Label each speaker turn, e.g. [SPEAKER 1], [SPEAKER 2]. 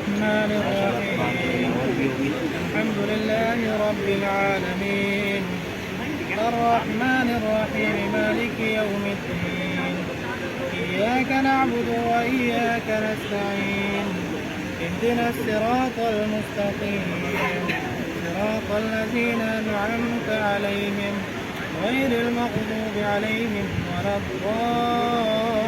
[SPEAKER 1] الرحمن الرحيم الحمد لله رب العالمين الرحمن الرحيم مالك يوم الدين إياك نعبد وإياك نستعين اهدنا الصراط المستقيم صراط الذين أنعمت عليهم غير المغضوب عليهم ولا الضالين